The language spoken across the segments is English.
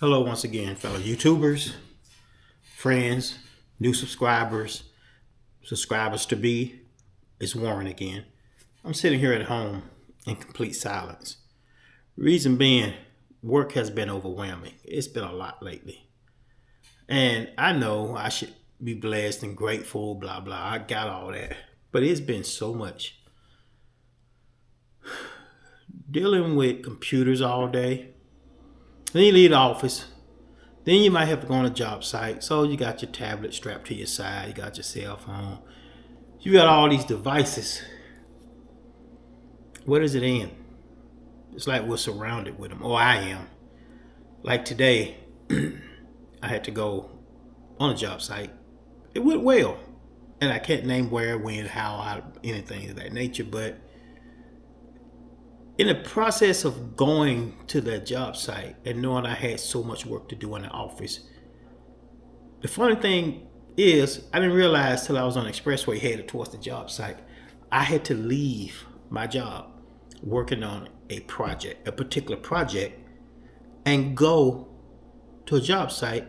Hello, once again, fellow YouTubers, friends, new subscribers, subscribers to be. It's Warren again. I'm sitting here at home in complete silence. Reason being, work has been overwhelming. It's been a lot lately. And I know I should be blessed and grateful, blah, blah. I got all that. But it's been so much. Dealing with computers all day. Then you leave the office. Then you might have to go on a job site. So you got your tablet strapped to your side. You got your cell phone. You got all these devices. What does it end? It's like we're surrounded with them. Or I am. Like today, I had to go on a job site. It went well. And I can't name where, when, how, anything of that nature. But in the process of going to that job site and knowing I had so much work to do in the office, the funny thing is I didn't realize till I was on the expressway headed towards the job site, I had to leave my job working on a project, a particular project, and go to a job site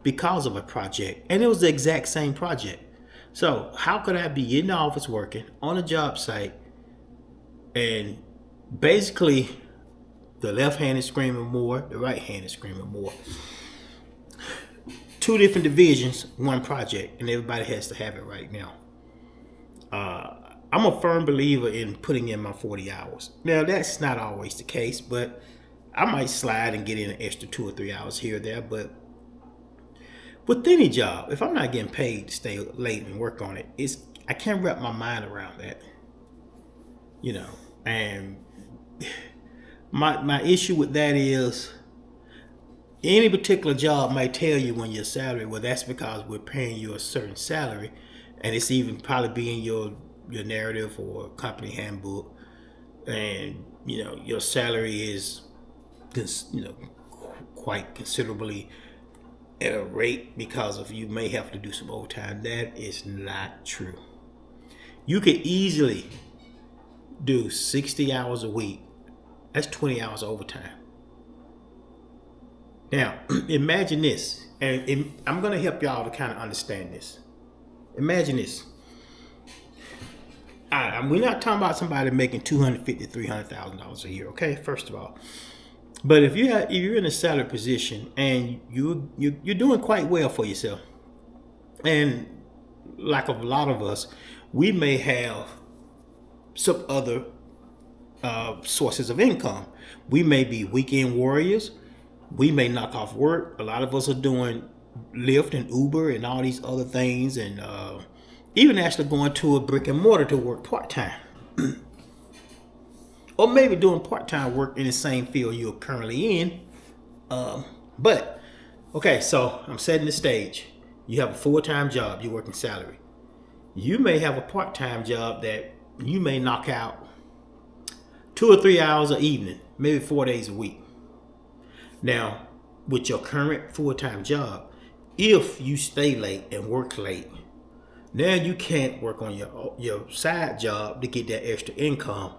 because of a project. And it was the exact same project. So how could I be in the office working on a job site and basically the left hand is screaming more, the right hand is screaming more? Two different divisions, one project, and everybody has to have it right now. I'm a firm believer in putting in my 40 hours. Now, that's not always the case, but I might slide and get in an extra 2 or 3 hours here or there. But with any job, if I'm not getting paid to stay late and work on it, I can't wrap my mind around that. And my issue with that is any particular job might tell you when your salary, well, that's because we're paying you a certain salary, and it's even probably be in your narrative or company handbook, and your salary is quite considerably at a rate because of you may have to do some overtime. That is not true. You could easily do 60 hours a week. That's 20 hours overtime. Now, imagine this, and I'm going to help y'all to kind of understand this. Imagine this. We're not talking about somebody making $250,000, $300,000 a year, okay? First of all, but if you're in a salary position and you're doing quite well for yourself, and like a lot of us, we may have some other sources of income. We may be weekend warriors. We may knock off work. A lot of us are doing Lyft and Uber and all these other things, and even actually going to a brick and mortar to work part-time. Or maybe doing part-time work in the same field you're currently in. But, okay, so I'm setting the stage. You have a full-time job. You're working salary. You may have a part-time job that you may knock out 2 or 3 hours an evening, maybe 4 days a week. Now, with your current full-time job, if you stay late and work late, now you can't work on your side job to get that extra income.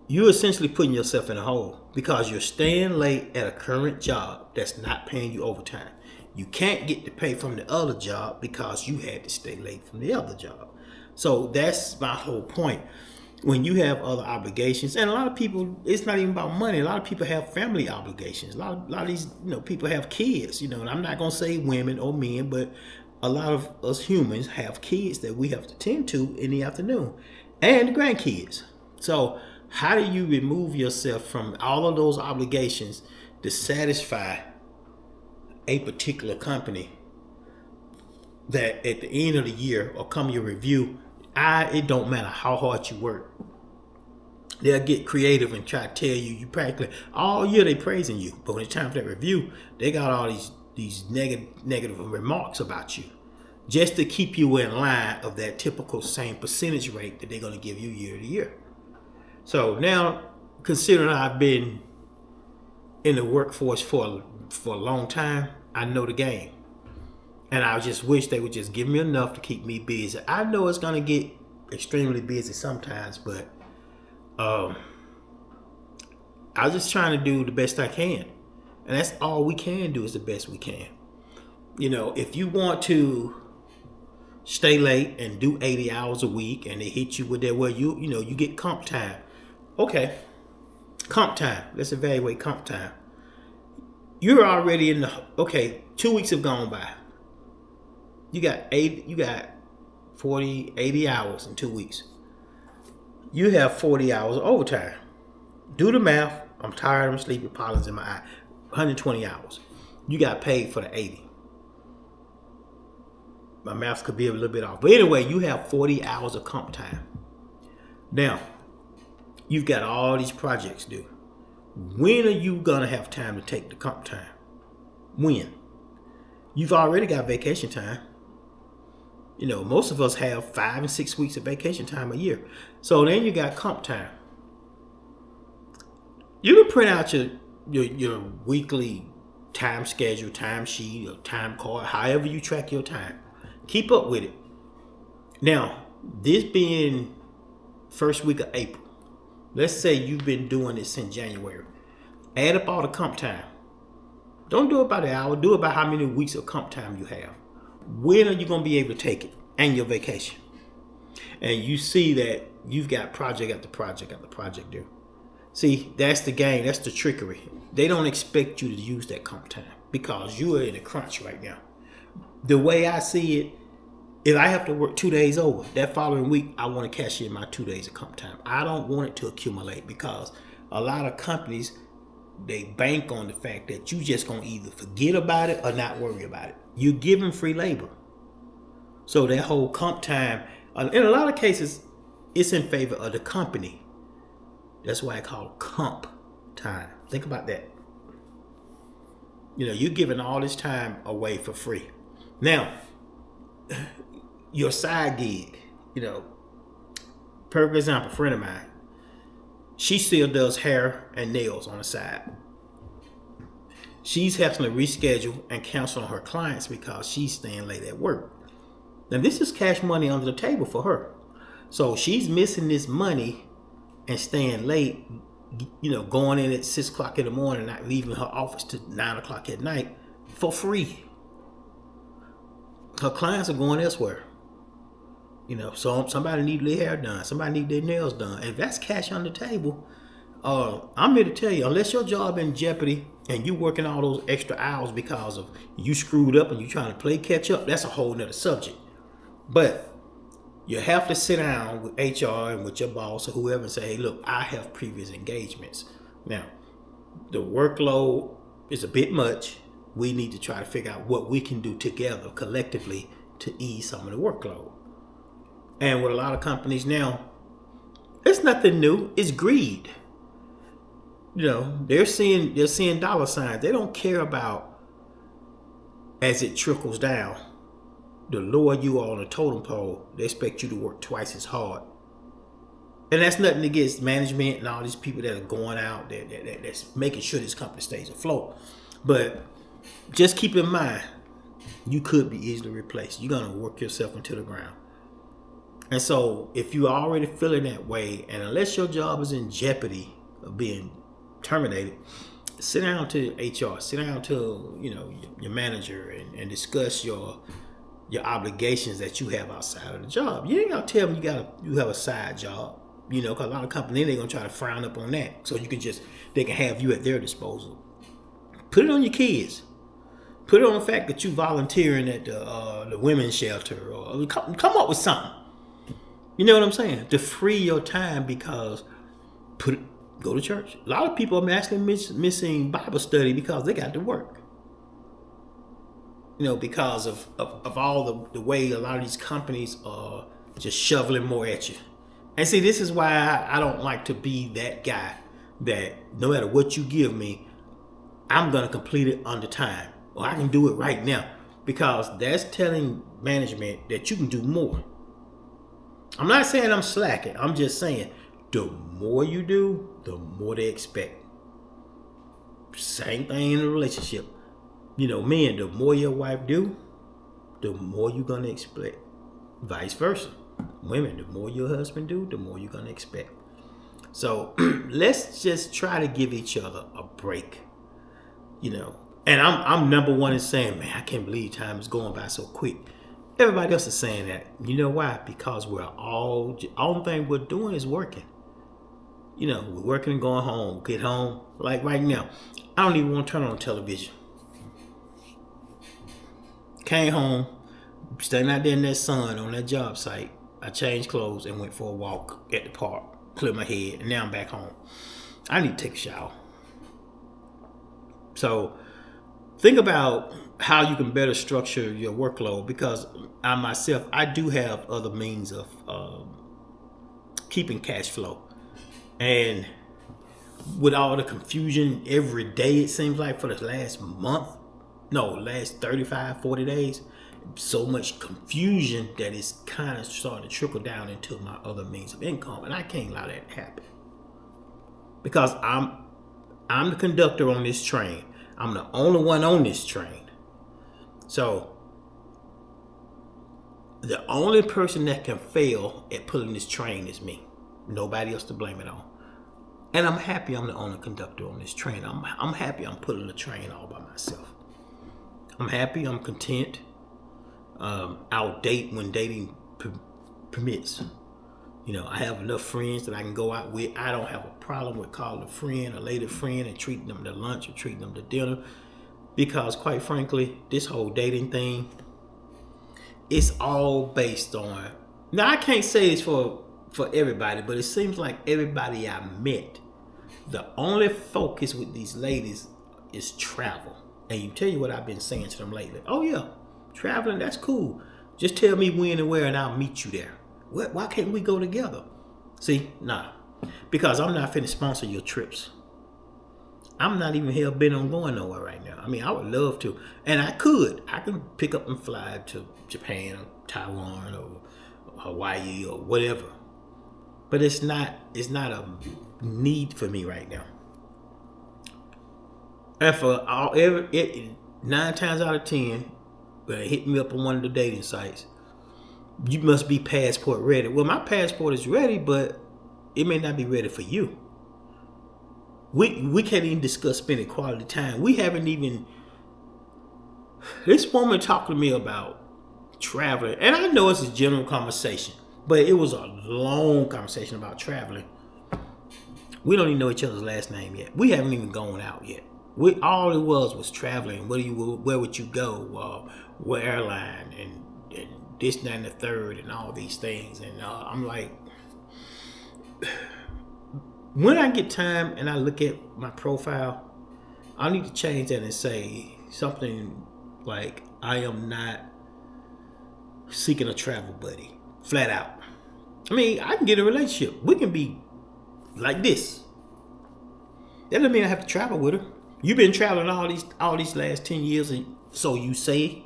You're essentially putting yourself in a hole because you're staying late at a current job that's not paying you overtime. You can't get the pay from the other job because you had to stay late from the other job. So that's my whole point. When you have other obligations, and a lot of people, it's not even about money. A lot of people have family obligations. A lot of these, people have kids. And I'm not gonna say women or men, but a lot of us humans have kids that we have to tend to in the afternoon, and grandkids. So how do you remove yourself from all of those obligations to satisfy a particular company that at the end of the year or come your review, it don't matter how hard you work, they'll get creative and try to tell you practically all year they praising you, but when it's time for that review, they got all these negative remarks about you just to keep you in line of that typical same percentage rate that they're going to give you year to year. So now, considering I've been in the workforce for a long time, I know the game. And I just wish they would just give me enough to keep me busy. I know it's going to get extremely busy sometimes, but I'm just trying to do the best I can. And that's all we can do is the best we can. If you want to stay late and do 80 hours a week and they hit you with that, well, you get comp time. Okay, comp time. Let's evaluate comp time. You're already in the, 2 weeks have gone by. You got 40, 80 hours in 2 weeks. You have 40 hours of overtime. Do the math. I'm tired, I'm sleepy, pollen's in my eye. 120 hours. You got paid for the 80. My math could be a little bit off. But anyway, you have 40 hours of comp time. Now, you've got all these projects due. When are you going to have time to take the comp time? When? You've already got vacation time. Most of us have 5 and 6 weeks of vacation time a year. So then you got comp time. You can print out your weekly time schedule, time sheet, or time card, however you track your time. Keep up with it. Now, this being first week of April, let's say you've been doing this since January. Add up all the comp time. Don't do it by the hour. Do it by how many weeks of comp time you have. When are you going to be able to take it? And your vacation. And you see that you've got project after project after project due. See, that's the game. That's the trickery. They don't expect you to use that comp time because you are in a crunch right now. The way I see it, if I have to work 2 days over, that following week, I want to cash in my 2 days of comp time. I don't want it to accumulate because a lot of companies, they bank on the fact that you just going to either forget about it or not worry about it. You're giving free labor. So that whole comp time, in a lot of cases, it's in favor of the company. That's why I call it comp time. Think about that. You're giving all this time away for free. Now, your side gig, perfect example, a friend of mine, she still does hair and nails on the side. She's having to reschedule and cancel on her clients because she's staying late at work. Now, this is cash money under the table for her. So she's missing this money and staying late, going in at 6 o'clock in the morning, not leaving her office to 9 o'clock at night for free. Her clients are going elsewhere. So somebody need their hair done. Somebody need their nails done. And if that's cash on the table, I'm here to tell you, unless your job in jeopardy and you working all those extra hours because of you screwed up and you trying to play catch up, that's a whole nother subject. But you have to sit down with HR and with your boss or whoever and say, hey, look, I have previous engagements. Now, the workload is a bit much. We need to try to figure out what we can do together collectively to ease some of the workload. And with a lot of companies now, it's nothing new. It's greed. They're seeing dollar signs. They don't care about as it trickles down. The lower you are on the totem pole, they expect you to work twice as hard. And that's nothing against management and all these people that are going out that's making sure this company stays afloat. But just keep in mind, you could be easily replaced. You're going to work yourself into the ground. And so if you're already feeling that way, and unless your job is in jeopardy of being terminated, sit down to HR, sit down to your manager and discuss your obligations that you have outside of the job. You ain't gonna tell them you have a side job, because a lot of companies, they're gonna try to frown up on that. So they can have you at their disposal. Put it on your kids. Put it on the fact that you volunteering at the women's shelter, or come up with something. You know what I'm saying? To free your time, because go to church. A lot of people are actually missing Bible study because they got to work. Because of all the way a lot of these companies are just shoveling more at you. And see, this is why I don't like to be that guy that no matter what you give me, I'm going to complete it under time. Or I can do it right now. Because that's telling management that you can do more. I'm not saying I'm slacking. I'm just saying the more you do, the more they expect. Same thing in a relationship. Men, the more your wife do, the more you're going to expect. Vice versa. Women, the more your husband do, the more you're going to expect. So let's just try to give each other a break. you know. And I'm number one in saying, man, I can't believe time is going by so quick. Everybody else is saying that. You know why? Because all thing we're doing is working. You know, we're working and going home, get home. Like right now, I don't even want to turn on television. Came home, standing out there in that sun on that job site. I changed clothes and went for a walk at the park, cleared my head, and now I'm back home. I need to take a shower. So think about how you can better structure your workload, because I myself, I do have other means of keeping cash flow. And with all the confusion every day, it seems like for the last last 35, 40 days, so much confusion that it's kind of starting to trickle down into my other means of income. And I can't allow that to happen. Because I'm the conductor on this train. I'm the only one on this train. So the only person that can fail at pulling this train is me. Nobody else to blame it on. And I'm happy I'm the only conductor on this train. I'm happy I'm pulling the train all by myself. I'm happy, I'm content. I'll date when dating permits. You know, I have enough friends that I can go out with. I don't have a problem with calling a friend, a lady friend, and treating them to lunch or treating them to dinner. Because quite frankly, this whole dating thing, it's all based on... Now, I can't say this for everybody, but it seems like everybody I met, the only focus with these ladies is travel. And you tell you what I've been saying to them lately. Oh yeah, traveling, that's cool. Just tell me when and where and I'll meet you there. Why can't we go together? See, nah. Because I'm not finna sponsor your trips. I'm not even hell bent on going nowhere right now. I mean, I would love to. And I could. I can pick up and fly to Japan or Taiwan or Hawaii or whatever. But it's not a need for me right now. And for 9 times out of 10, when they hit me up on one of the dating sites, you must be passport ready. Well, my passport is ready, but it may not be ready for you. We can't even discuss spending quality time. We haven't even... This woman talking to me about traveling, and I know it's a general conversation, but it was a long conversation about traveling. We don't even know each other's last name yet. We haven't even gone out yet. All it was traveling. Where would you go? What airline? And this, that, and the third, and all these things. And I'm like, when I get time and I look at my profile, I need to change that and say something like, I am not seeking a travel buddy. Flat out. I mean, I can get a relationship. We can be like this. That doesn't mean I have to travel with her. You've been traveling all these last 10 years, and so you say,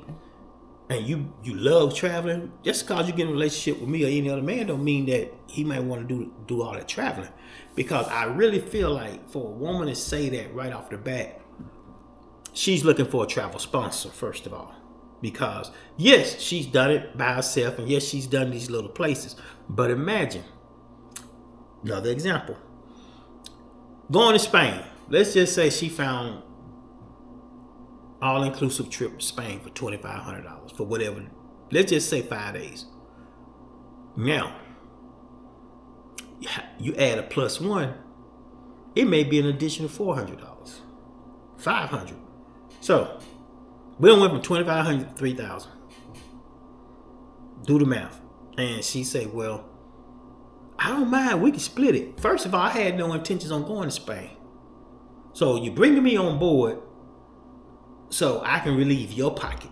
and you love traveling. Just because you get in a relationship with me or any other man don't mean that he might want to do all that traveling. Because I really feel like for a woman to say that right off the bat, she's looking for a travel sponsor, first of all. Because yes, she's done it by herself, and yes, she's done these little places. But imagine, another example, going to Spain. Let's just say she found all-inclusive trip to Spain for $2,500 for whatever. Let's just say 5 days. Now, you add a +1, it may be an additional $400, $500. So we went from $2,500 to $3,000. Do the math. And she say, well, I don't mind. We can split it. First of all, I had no intentions on going to Spain. So you're bringing me on board so I can relieve your pocket.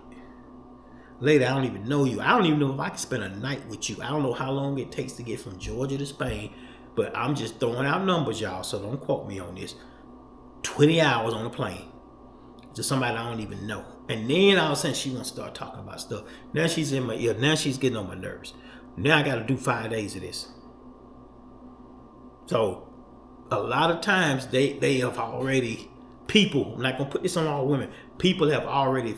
Later, I don't even know you. I don't even know if I can spend a night with you. I don't know how long it takes to get from Georgia to Spain. But I'm just throwing out numbers, y'all, so don't quote me on this. 20 hours on a plane to somebody I don't even know. And then all of a sudden she wants to start talking about stuff. Now she's in my ear. Now she's getting on my nerves. Now I got to do 5 days of this. So a lot of times they have already, I'm not going to put this on all women. People have already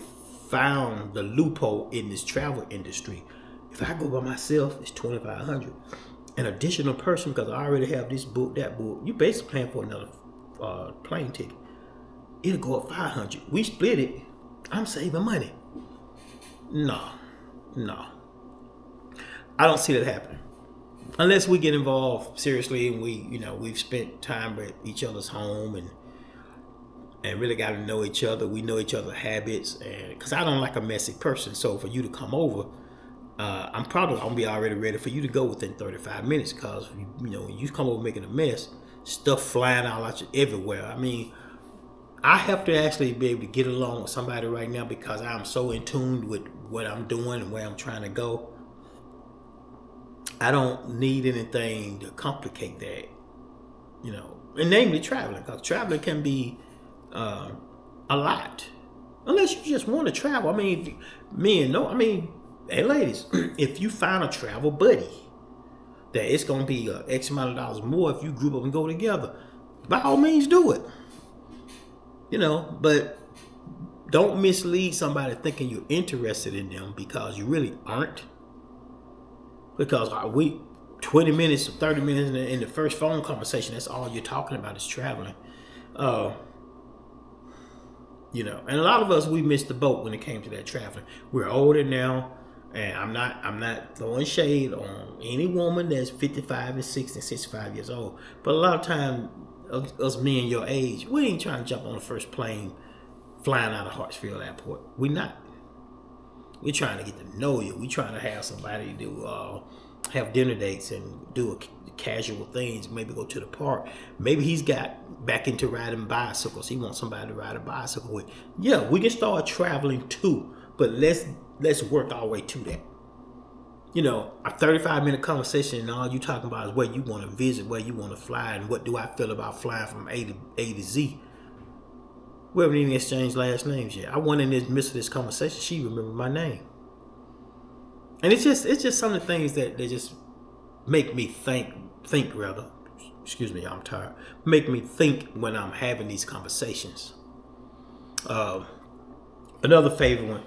found the loophole in this travel industry. If I go by myself, it's $2,500. An additional person, because I already have this book, that book. You basically paying for another plane ticket. it'll go up 500. We split it. I'm saving money. No. I don't see that happening. Unless we get involved seriously and we've spent time at each other's home and really got to know each other. We know each other's habits, and because I don't like a messy person. So for you to come over, I'm probably gonna be already ready for you to go within 35 minutes. Because when you come over making a mess, stuff flying out at you everywhere. I mean, I have to actually be able to get along with somebody right now because I'm so in tune with what I'm doing and where I'm trying to go. I don't need anything to complicate that, and namely traveling, because traveling can be a lot, unless you just want to travel. I mean, hey ladies, if you find a travel buddy that it's gonna be X amount of dollars more if you group up and go together, by all means do it. But don't mislead somebody thinking you're interested in them because you really aren't. Because 20 minutes, 30 minutes in the first phone conversation, that's all you're talking about is traveling. And a lot of us, we missed the boat when it came to that traveling. We're older now, and I'm not throwing shade on any woman that's 55 and 60 and 65 years old. But a lot of time, us men your age, we ain't trying to jump on the first plane flying out of Hartsfield Airport. We're not. We're trying to get to know you. We're trying to have somebody to have dinner dates and do casual things. Maybe go to the park. Maybe he's got back into riding bicycles. He wants somebody to ride a bicycle with. Yeah, we can start traveling too, but let's work our way to that. A 35-minute conversation and all you talking about is where you want to visit, where you want to fly, and what do I feel about flying from A to Z. We haven't even exchanged last names yet. I went in the midst of this conversation. She remembered my name. And it's just some of the things that they just make me think rather. Excuse me, I'm tired. Make me think when I'm having these conversations. Another favorite one.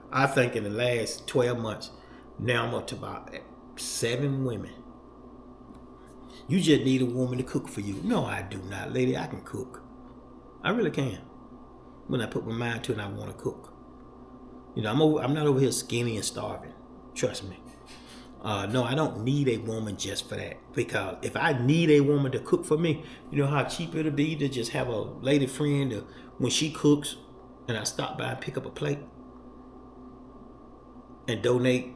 I think in the last 12 months, now I'm up to about 7 women. You just need a woman to cook for you. No, I do not, lady. I can cook. I really can. When I put my mind to it, I want to cook. I'm not over here skinny and starving. Trust me. No, I don't need a woman just for that. Because if I need a woman to cook for me, you know how cheap it'll be to just have a lady friend when she cooks and I stop by and pick up a plate and donate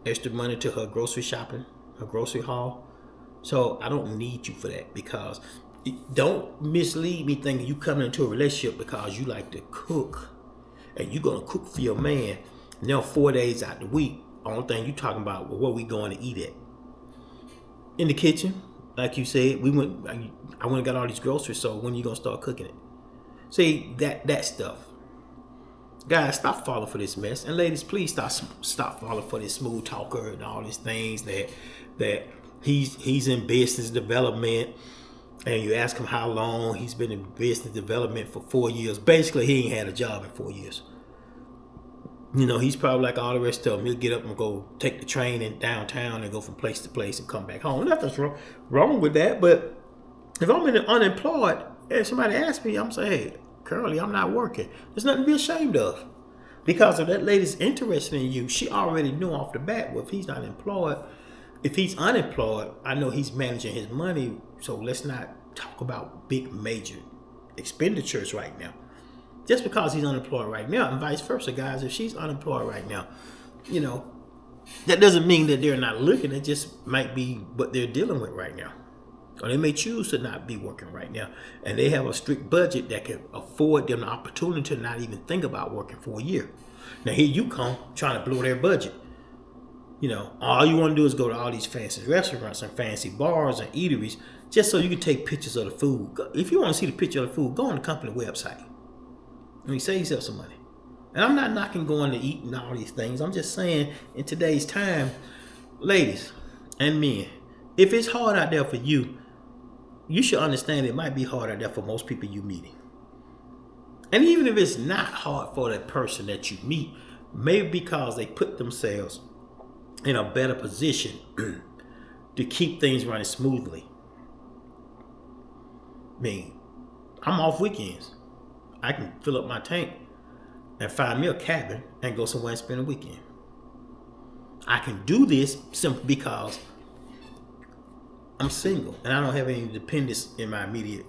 extra money to her grocery shopping, her grocery haul. So I don't need you for that, because don't mislead me thinking you coming into a relationship because you like to cook and you're going to cook for your man. Now 4 days out the week, only thing you talking about, well, where we going to eat at? In the kitchen, like you said, I went and got all these groceries, so when you going to start cooking it? See, that stuff. Guys, stop falling for this mess. And ladies, please stop falling for this smooth talker and all these things that he's in business development, and you ask him how long he's been in business development for 4 years. Basically, he ain't had a job in 4 years. He's probably like all the rest of them. He'll get up and go take the train in downtown and go from place to place and come back home. Nothing's wrong with that. But if I'm unemployed and somebody asks me, I'm saying, hey, currently I'm not working. There's nothing to be ashamed of. Because if that lady's interested in you, she already knew off the bat, well, if he's not employed, if he's unemployed, I know he's managing his money, so let's not talk about big major expenditures right now. Just because he's unemployed right now, and vice versa, guys, if she's unemployed right now, that doesn't mean that they're not looking. It just might be what they're dealing with right now. Or they may choose to not be working right now, and they have a strict budget that can afford them the opportunity to not even think about working for a year. Now here you come trying to blow their budget. All you want to do is go to all these fancy restaurants and fancy bars and eateries just so you can take pictures of the food. If you want to see the picture of the food, go on the company website. Save yourself some money. And I'm not knocking going to eat and all these things. I'm just saying, in today's time, ladies and men, if it's hard out there for you, you should understand it might be hard out there for most people you meeting. And even if it's not hard for that person that you meet, maybe because they put themselves in a better position to keep things running smoothly. I'm off weekends. I can fill up my tank and find me a cabin and go somewhere and spend a weekend. I can do this simply because I'm single and I don't have any dependents in my immediate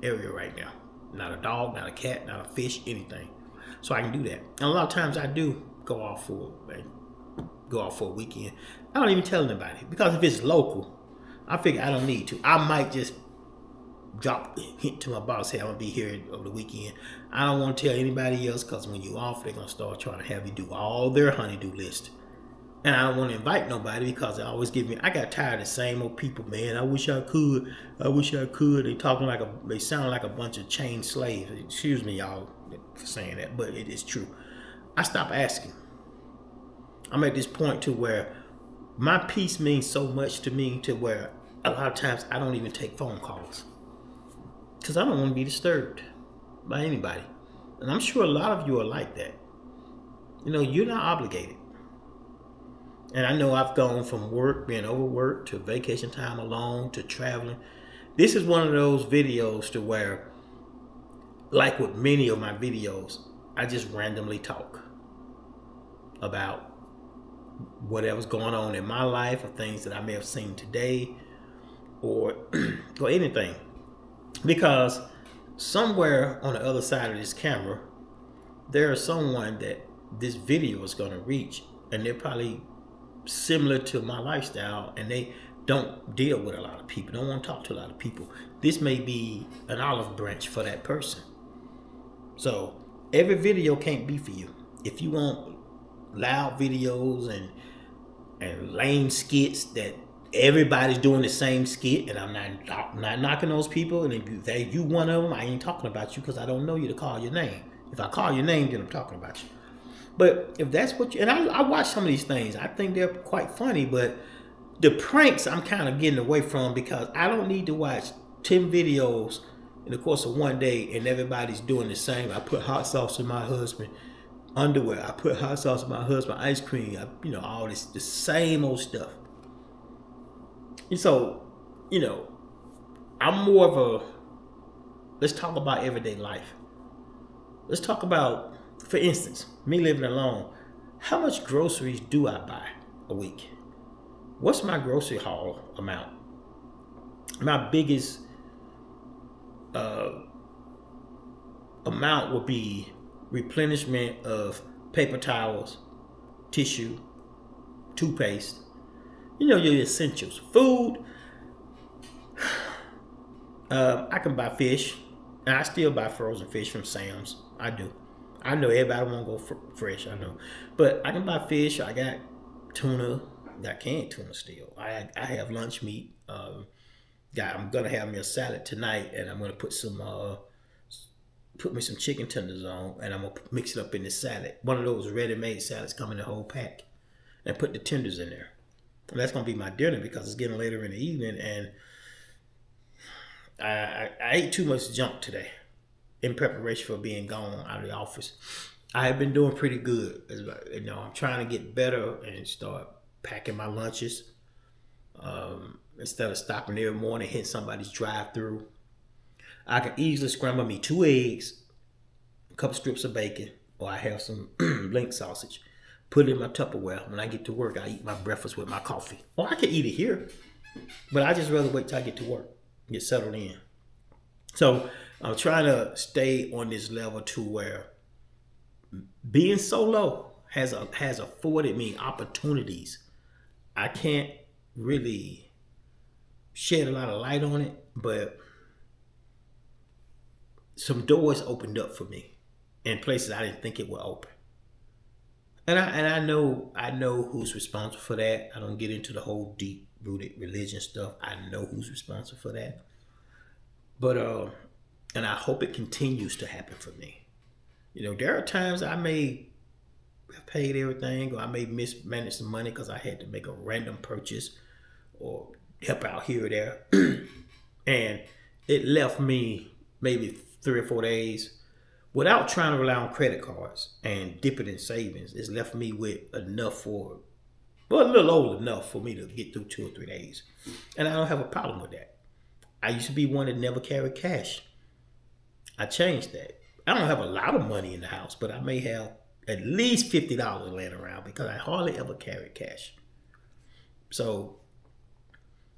area right now. Not a dog, not a cat, not a fish, anything. So I can do that. And a lot of times I do go off for a weekend. I don't even tell anybody because if it's local, I figure I don't need to. I might just drop a hint to my boss, hey, I'm gonna be here over the weekend. I don't want to tell anybody else because when you off, they're gonna start trying to have you do all their honeydew list. And I don't want to invite nobody because they always give me. I got tired of the same old people, man. I wish I could. I wish I could. They sound like a bunch of chained slaves. Excuse me, y'all, for saying that, but it is true. I stopped asking. I'm at this point to where my peace means so much to me to where a lot of times I don't even take phone calls because I don't want to be disturbed by anybody. And I'm sure a lot of you are like that. You know, you're not obligated. And I know I've gone from being overworked, to vacation time alone, to traveling. This is one of those videos to where, like with many of my videos, I just randomly talk about whatever's going on in my life or things that I may have seen today or anything. Because somewhere on the other side of this camera, there is someone that this video is going to reach, and they're probably similar to my lifestyle, and they don't deal with a lot of people, don't want to talk to a lot of people. This may be an olive branch for that person. So every video can't be for you. If you want loud videos and lame skits that everybody's doing the same skit, and I'm not knocking those people, and if you one of them, I ain't talking about you because I don't know you to call your name. If I call your name, then I'm talking about you. But if that's what you, and I watch some of these things, I think they're quite funny, but the pranks I'm kind of getting away from because I don't need to watch 10 videos in the course of one day and everybody's doing the same. I put hot sauce in my husband underwear. I put hot sauce in my husband ice cream. All this, the same old stuff. And so, I'm more of let's talk about everyday life. Let's talk about, for instance, me living alone. How much groceries do I buy a week? What's my grocery haul amount? My biggest amount would be replenishment of paper towels, tissue, toothpaste, your essentials. Food, I can buy fish, and I still buy frozen fish from Sam's. I do. I know everybody won't go fresh, I know. But I can buy fish. I got tuna. Got canned tuna still. I have lunch meat. I'm gonna have me a salad tonight, and I'm gonna put me some chicken tenders on, and I'm gonna mix it up in this salad. One of those ready-made salads come in the whole pack, and put the tenders in there. And that's gonna be my dinner because it's getting later in the evening, and I ate too much junk today in preparation for being gone out of the office. I have been doing pretty good. I'm trying to get better and start packing my lunches instead of stopping every morning, hit somebody's drive-through. I can easily scramble me 2 eggs, a couple strips of bacon, or I have some link sausage. Put it in my Tupperware. When I get to work, I eat my breakfast with my coffee. Or I can eat it here, but I just rather wait till I get to work, get settled in. So I'm trying to stay on this level to where being solo has afforded me opportunities. I can't really shed a lot of light on it, but some doors opened up for me in places I didn't think it would open. And I know who's responsible for that. I don't get into the whole deep-rooted religion stuff. I know who's responsible for that. But and I hope it continues to happen for me. There are times I may have paid everything, or I may mismanage some money because I had to make a random purchase or help out here or there. And it left me maybe 3 or 4 days without trying to rely on credit cards and dip it in savings. It's left me with enough a little old enough for me to get through 2 or 3 days. And I don't have a problem with that. I used to be one that never carried cash. I changed that. I don't have a lot of money in the house, but I may have at least $50 laying around because I hardly ever carry cash. So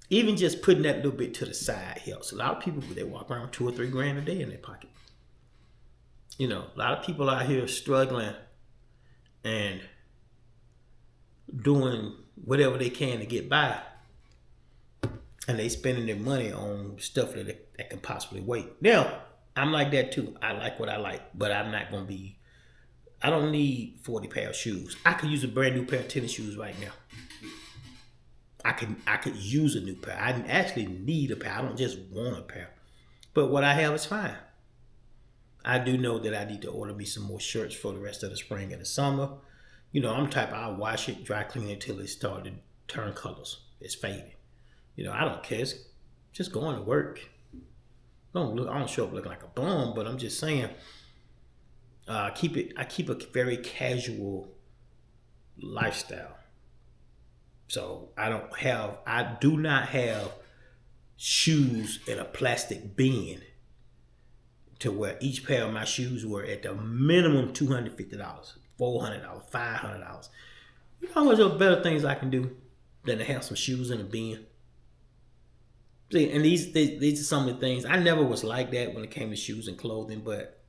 even just putting that little bit to the side helps. A lot of people, they walk around 2 or 3 grand a day in their pocket. You know, a lot of people out here struggling and doing whatever they can to get by, and they spending their money on stuff that can possibly wait. Now, I'm like that too. I like what I like, but I'm not gonna be. I don't need 40 pair of shoes. I could use a brand new pair of tennis shoes right now. I could use a new pair. I actually need a pair. I don't just want a pair. But what I have is fine. I do know that I need to order me some more shirts for the rest of the spring and the summer. You know, I'm the type, I'll wash it, dry clean it until it starts to turn colors. It's fading. You know, I don't care. It's just going to work. I don't show up looking like a bum, but I'm just saying, I keep a very casual lifestyle. So I do not have shoes in a plastic bin to where each pair of my shoes were at the minimum $250, $400, $500. You know how much better things I can do than to have some shoes in a bin? See, and these are some of the things. I never was like that when it came to shoes and clothing, but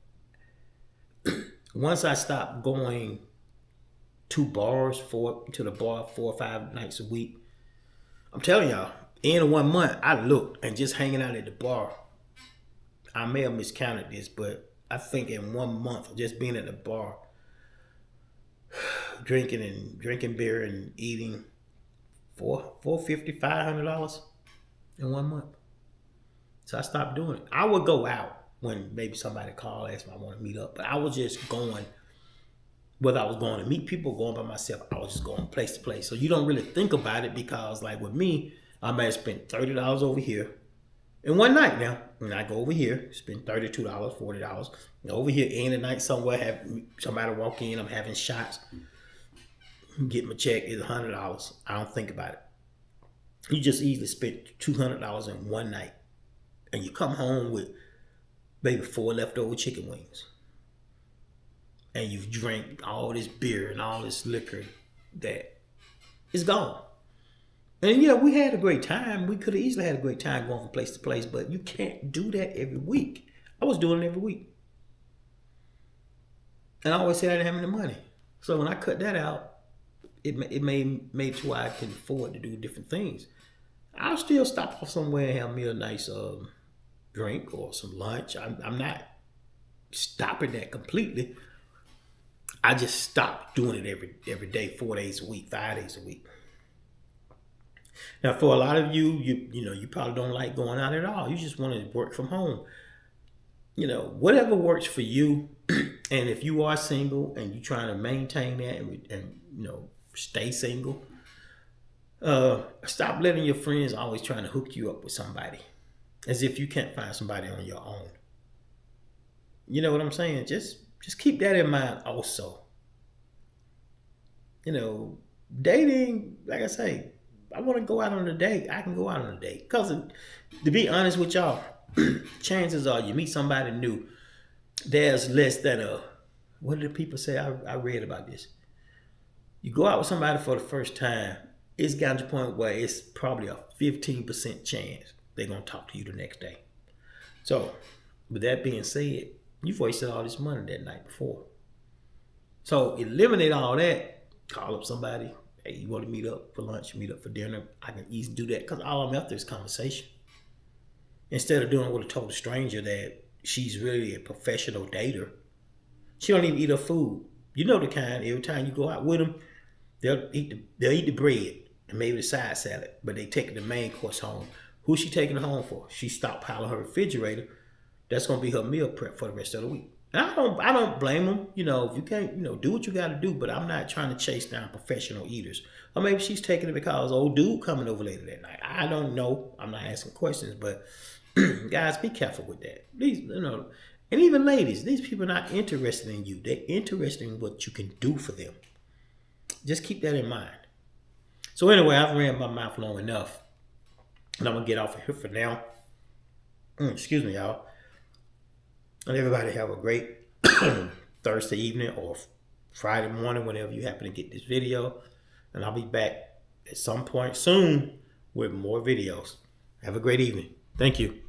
once I stopped going to the bar 4 or 5 nights a week, I'm telling y'all, in 1 month, I looked and just hanging out at the bar. I may have miscounted this, but I think in 1 month, just being at the bar, drinking beer and eating, $450, $500 in 1 month. So I stopped doing it. I would go out when maybe somebody called, asked me I want to meet up, but I was just going. Whether I was going to meet people, going by myself, I was just going place to place. So you don't really think about it because, like with me, I may have spent $30 over here in one night now. And I go over here, spend $32, $40. Over here, end the night somewhere, have somebody walk in, I'm having shots, get my check, is $100. I don't think about it. You just easily spent $200 in one night. And you come home with maybe 4 leftover chicken wings. And you've drank all this beer and all this liquor that is gone. And yeah, we had a great time. We could have easily had a great time going from place to place, but you can't do that every week. I was doing it every week. And I always said I didn't have any money. So when I cut that out, it made it to where I can afford to do different things. I'll still stop off somewhere and have me a nice drink or some lunch. I'm not stopping that completely. I just stopped doing it every day, 4 days a week, 5 days a week. Now, for a lot of you, you probably don't like going out at all. You just want to work from home. You know, whatever works for you. And if you are single and you're trying to maintain that and stay single, stop letting your friends always trying to hook you up with somebody, as if you can't find somebody on your own. You know what I'm saying? Just keep that in mind also. You know, dating, like I say, I want to go out on a date. I can go out on a date. Because to be honest with y'all, chances are you meet somebody new, there's less than what do the people say? I read about this. You go out with somebody for the first time, it's gotten to the point where it's probably a 15% chance they're going to talk to you the next day. So, with that being said, you've wasted all this money that night before. So eliminate all that. Call up somebody. Hey, you want to meet up for lunch, meet up for dinner? I can easily do that because all I'm after is conversation. Instead of doing it with a total stranger that she's really a professional dater. She don't even eat her food. You know the kind. Every time you go out with them, they'll eat the bread and maybe the side salad, but they take the main course home. Who's she taking it home for? She stockpiling her refrigerator. That's gonna be her meal prep for the rest of the week. And I don't blame them. You know, if you can't, do what you got to do. But I'm not trying to chase down professional eaters. Or maybe she's taking it because old dude coming over later that night. I don't know. I'm not asking questions, but guys, be careful with that. These, and even ladies, these people are not interested in you. They're interested in what you can do for them. Just keep that in mind. So anyway, I've ran my mouth long enough, and I'm gonna get off of here for now. Excuse me, y'all. And everybody have a great Thursday evening or Friday morning, whenever you happen to get this video. And I'll be back at some point soon with more videos. Have a great evening. Thank you.